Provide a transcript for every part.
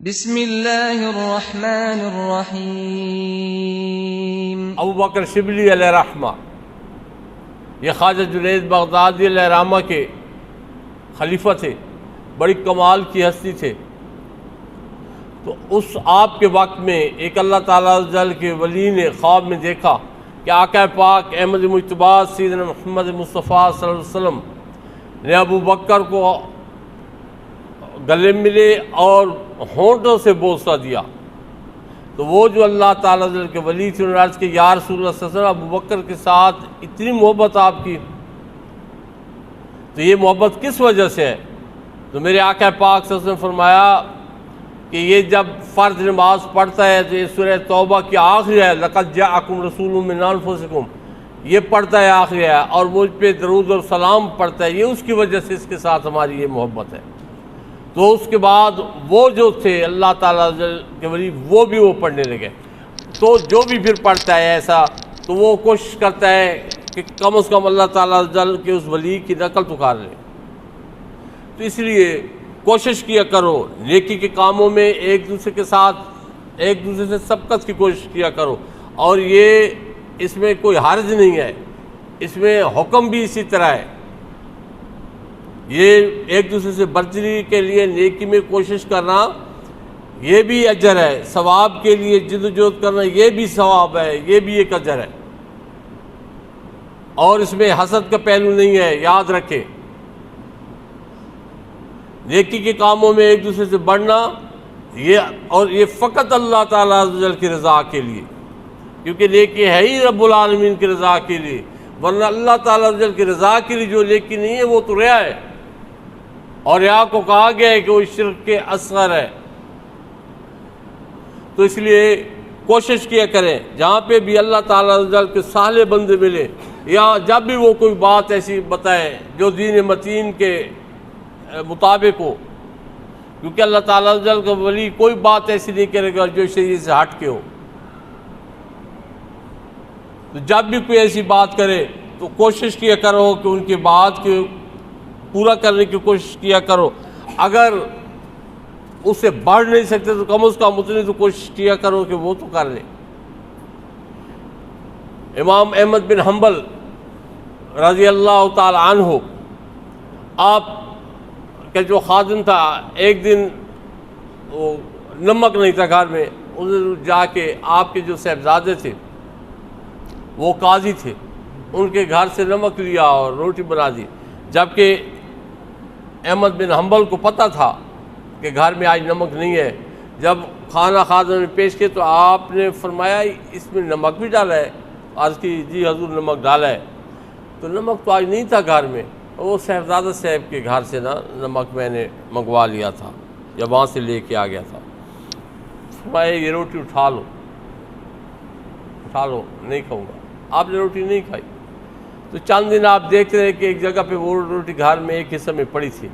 بسم اللہ الرحمن الرحیم۔ ابو بکر شبلی علیہ رحمہ، یہ خواجہ جنید بغدادی علیہ رحمہ کے خلیفہ تھے، بڑی کمال کی ہستی تھے۔ تو اس آپ کے وقت میں ایک اللہ تعالیٰ جل کے ولی نے خواب میں دیکھا کہ آقا پاک احمد مجتبی سیدنا محمد مصطفیٰ صلی اللہ علیہ وسلم نے ابو بکر کو گلے ملے اور ہونٹوں سے بوسہ دیا۔ تو وہ جو اللہ تعالیٰ جل کے ولی تھے، انہوں نے عرض کہ یا رسول اللہ صلی اللہ علیہ وسلم، ابو بکر کے ساتھ اتنی محبت آپ کی، تو یہ محبت کس وجہ سے ہے؟ تو میرے آقا پاک صلی اللہ علیہ وسلم نے فرمایا کہ یہ جب فرض نماز پڑھتا ہے تو یہ سورہ توبہ کی آخری ہے، لَقَدْ جَاءَكُمْ رَسُولٌ مِّنْ أَنفُسِكُمْ، یہ پڑھتا ہے آخری ہے، اور مجھ پہ درود اور سلام پڑھتا ہے، یہ اس کی وجہ سے اس کے ساتھ ہماری یہ محبت ہے۔ تو اس کے بعد وہ جو تھے اللہ تعالیٰ کے ولی، وہ بھی وہ پڑھنے لگے۔ تو جو بھی پھر پڑھتا ہے ایسا، تو وہ کوشش کرتا ہے کہ کم از کم اللہ تعالیٰ جل کے اس ولی کی نقل تو کر لے۔ تو اس لیے کوشش کیا کرو نیکی کے کاموں میں، ایک دوسرے کے ساتھ ایک دوسرے سے سبقت کی کوشش کیا کرو، اور یہ اس میں کوئی حرج نہیں ہے، اس میں حکم بھی اسی طرح ہے۔ یہ ایک دوسرے سے برتری کے لیے نیکی میں کوشش کرنا، یہ بھی اجر ہے، ثواب کے لیے جد و جہد کرنا، یہ بھی ثواب ہے، یہ بھی ایک اجر ہے، اور اس میں حسد کا پہلو نہیں ہے، یاد رکھیں۔ نیکی کے کاموں میں ایک دوسرے سے بڑھنا، یہ فقط اللہ تعالیٰ عز و جل کی رضا کے لیے، کیونکہ نیکی ہے ہی رب العالمین کی رضا کے لیے، ورنہ اللہ تعالیٰ عز و جل کی رضا کے لیے جو نیکی نہیں ہے وہ تو ریا ہے، اور ریا کو کہا گیا ہے کہ وہ شرک کے اصغر ہے۔ تو اس لیے کوشش کیا کریں جہاں پہ بھی اللہ تعالیٰ عز و جل کے صالح بندے ملے، یا جب بھی وہ کوئی بات ایسی بتائیں جو دین متین کے مطابق ہو، کیونکہ اللہ تعالیٰ عز و جل کا ولی کوئی بات ایسی نہیں کرے گا جو شریعت سے ہٹ کے ہو۔ تو جب بھی کوئی ایسی بات کرے تو کوشش کیا کرو کہ ان کی بات کو پورا کرنے کی کوشش کیا کرو، اگر اسے بڑھ نہیں سکتے تو کم از کم اتنی تو کوشش کیا کرو کہ وہ تو کر لے۔ امام احمد بن حنبل رضی اللہ تعالی عنہ، آپ کا جو خادم تھا، ایک دن وہ نمک نہیں تھا گھر میں، انہوں نے جا کے آپ کے جو صاحبزادے تھے وہ قاضی تھے، ان کے گھر سے نمک لیا اور روٹی بنا دی، جبکہ احمد بن حنبل کو پتہ تھا کہ گھر میں آج نمک نہیں ہے۔ جب کھانا خادم نے پیش کیا تو آپ نے فرمایا اس میں نمک بھی ڈالا ہے؟ عرض کی جی حضور نمک ڈالا ہے۔ تو نمک تو آج نہیں تھا گھر میں، وہ صاحبزادہ صاحب کے گھر سے نمک میں نے منگوا لیا تھا، یا وہاں سے لے کے آ گیا تھا۔ فرمایا یہ روٹی اٹھا لو، نہیں کھاؤں گا۔ آپ نے روٹی نہیں کھائی، تو چند دن آپ دیکھ رہے کہ ایک جگہ پہ وہ روٹی گھر میں ایک حصہ میں پڑی تھی،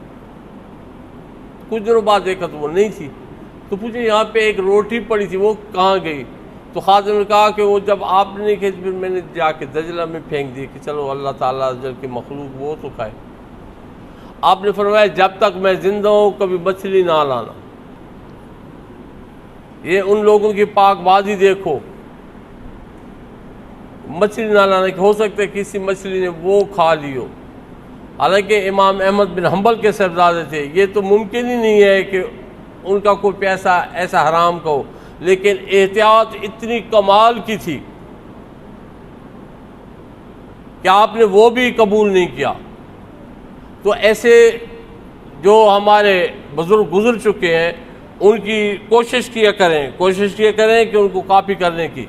کچھ دنوں بعد دیکھا تو وہ نہیں تھی، تو پوچھے یہاں پہ ایک روٹی پڑی تھی وہ کہاں گئی؟ تو خادم نے کہا کہ وہ جب آپ نے نہیں کھائی پھر میں نے جا کے دجلہ میں پھینک دی کہ چلو اللہ تعالیٰ جل کے مخلوق وہ تو کھائے۔ آپ نے فرمایا جب تک میں زندہ ہوں کبھی مچھلی نہ لانا۔ یہ ان لوگوں کی پاک بازی دیکھو، مچھلی نہ لانا، کہ ہو سکتا ہے کسی مچھلی نے وہ کھا لی ہو، حالانکہ امام احمد بن حنبل کے صاحبزادے تھے، یہ تو ممکن ہی نہیں ہے کہ ان کا کوئی پیسہ ایسا حرام کا ہو، لیکن احتیاط اتنی کمال کی تھی کہ آپ نے وہ بھی قبول نہیں کیا۔ تو ایسے جو ہمارے بزرگ گزر چکے ہیں ان کی کوشش کیا کریں کہ ان کو کاپی کرنے کی۔